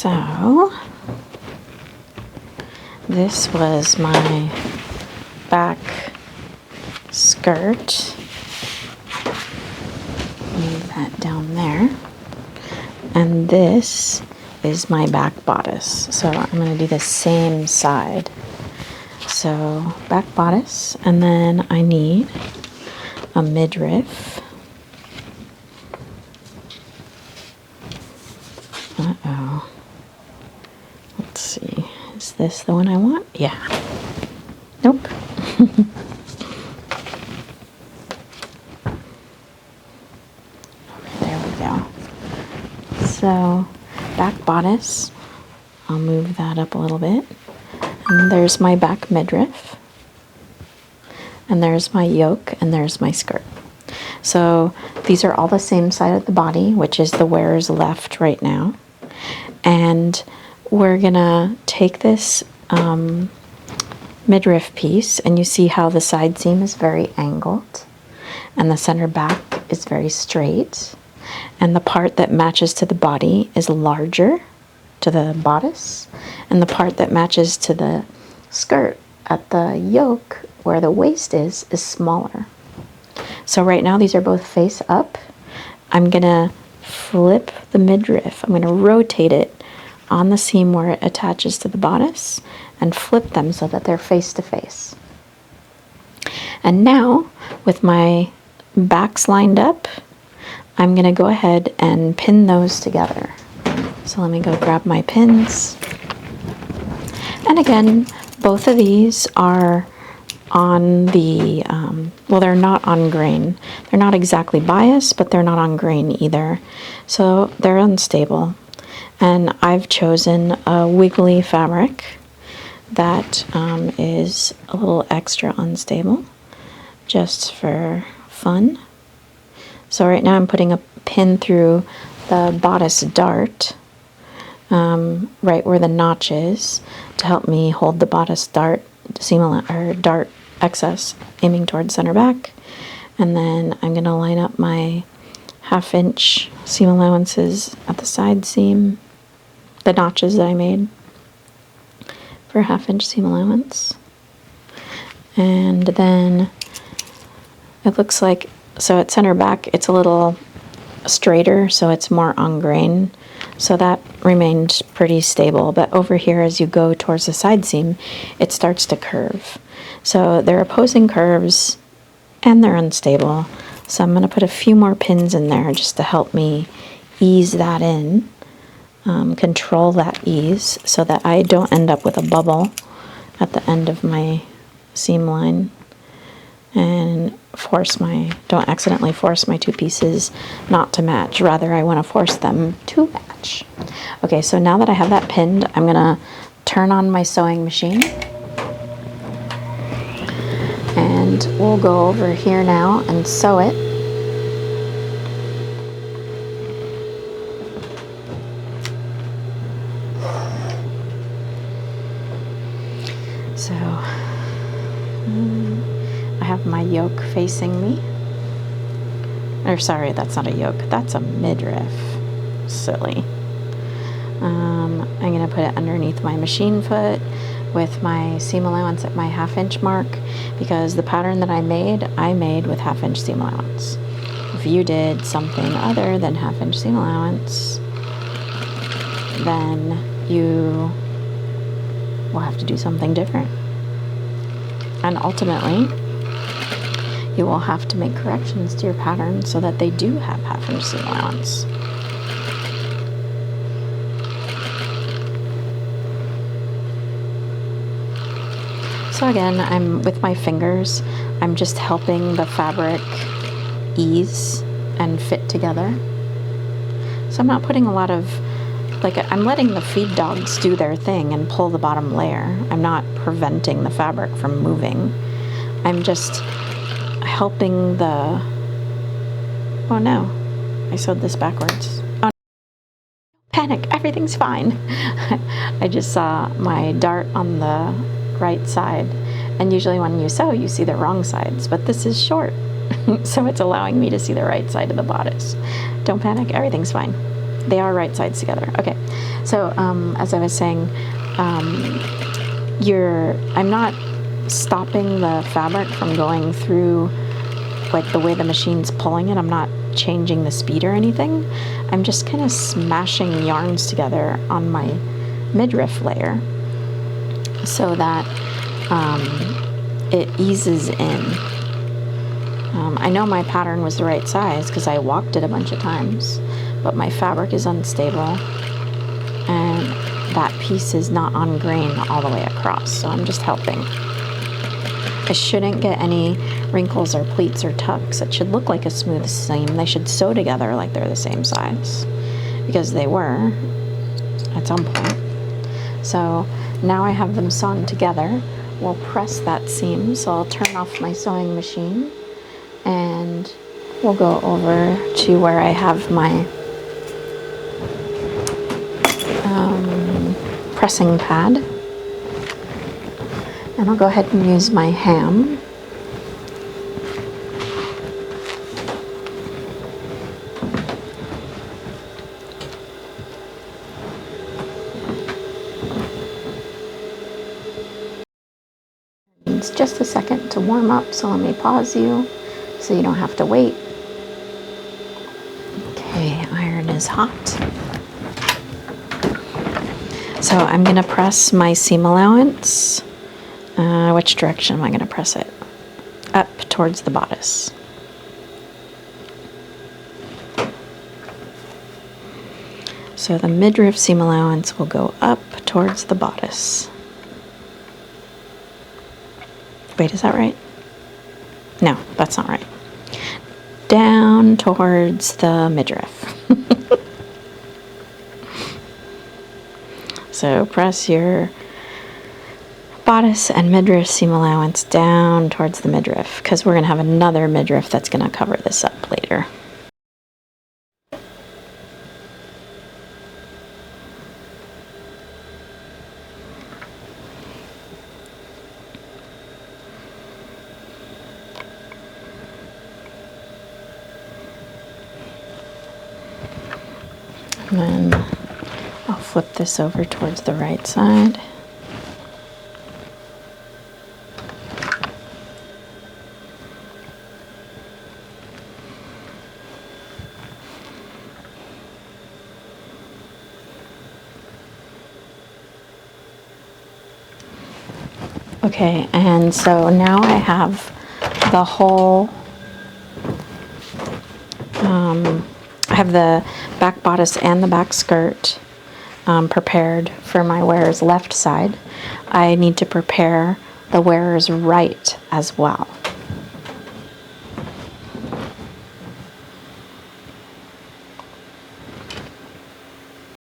So this was my back skirt. Move that down there. And this is my back bodice. So I'm going to do the same side. So back bodice, and then I need a midriff. Uh-oh. Let's see. Is this the one I want? Yeah. Nope. There we go. So back bodice, I'll move that up a little bit. And there's my back midriff. And there's my yoke, and there's my skirt. So these are all the same side of the body, which is the wearer's left right now. And we're gonna take this midriff piece, and you see how the side seam is very angled and the center back is very straight, and the part that matches to the body is larger to the bodice, and the part that matches to the skirt at the yoke where the waist is smaller. So right now these are both face up. I'm gonna flip the midriff. I'm gonna rotate it on the seam where it attaches to the bodice and flip them so that they're face to face. And now, with my backs lined up, I'm gonna go ahead and pin those together. So let me go grab my pins. And again, both of these are on the, well, they're not on grain. They're not exactly bias, but they're not on grain either. So they're unstable. And I've chosen a wiggly fabric that is a little extra unstable, just for fun. So right now I'm putting a pin through the bodice dart, right where the notch is, to help me hold the bodice dart seam or dart excess, aiming towards center back. And then I'm going to line up my 1/2 inch seam allowances at the side seam, the notches that I made for 1/2 inch seam allowance. And then it looks like, so at center back it's a little straighter, so it's more on grain, so that remained pretty stable. But over here, as you go towards the side seam, it starts to curve. So they're opposing curves and they're unstable. So I'm going to put a few more pins in there just to help me ease that in, control that ease, so that I don't end up with a bubble at the end of my seam line, and don't accidentally force my two pieces not to match. Rather, I want to force them to match. Okay, so now that I have that pinned, I'm going to turn on my sewing machine. And we'll go over here now and sew it. So I have my yoke facing me. Or sorry, that's not a yoke, that's a midriff. Silly. I'm going to put it underneath my machine foot with my seam allowance at my 1/2 inch mark, because the pattern that I made with 1/2 inch seam allowance. If you did something other than 1/2 inch seam allowance, then you will have to do something different. And ultimately, you will have to make corrections to your pattern so that they do have 1/2 inch seam allowance. So again, I'm with my fingers, I'm just helping the fabric ease and fit together. So I'm not putting a lot of, I'm letting the feed dogs do their thing and pull the bottom layer. I'm not preventing the fabric from moving. I'm just helping the, oh no, I sewed this backwards. Oh, no. Panic, everything's fine. I just saw my dart on the right side, and usually when you sew you see the wrong sides, but this is short so it's allowing me to see the right side of the bodice. Don't panic, everything's fine. They are right sides together. Okay, so as I was saying, I'm not stopping the fabric from going through like the way the machine's pulling it. I'm not changing the speed or anything. I'm just kind of smashing yarns together on my midriff layer so that it eases in. I know my pattern was the right size because I walked it a bunch of times, but my fabric is unstable and that piece is not on grain all the way across, so I'm just helping. I shouldn't get any wrinkles or pleats or tucks. It should look like a smooth seam. They should sew together like they're the same size, because they were at some point. So now I have them sewn together. We'll press that seam, so I'll turn off my sewing machine and we'll go over to where I have my pressing pad, and I'll go ahead and use my ham. It's just a second to warm up, so let me pause you so you don't have to wait. Okay, iron is hot. So I'm going to press my seam allowance. Which direction am I going to press it? Up towards the bodice. So the midriff seam allowance will go up towards the bodice. Wait, is that right? No, that's not right. Down towards the midriff. So press your bodice and midriff seam allowance down towards the midriff, because we're going to have another midriff that's going to cover this up later. And then I'll flip this over towards the right side. Okay, and so now I have the whole, I have the back bodice and the back skirt prepared for my wearer's left side. I need to prepare the wearer's right as well.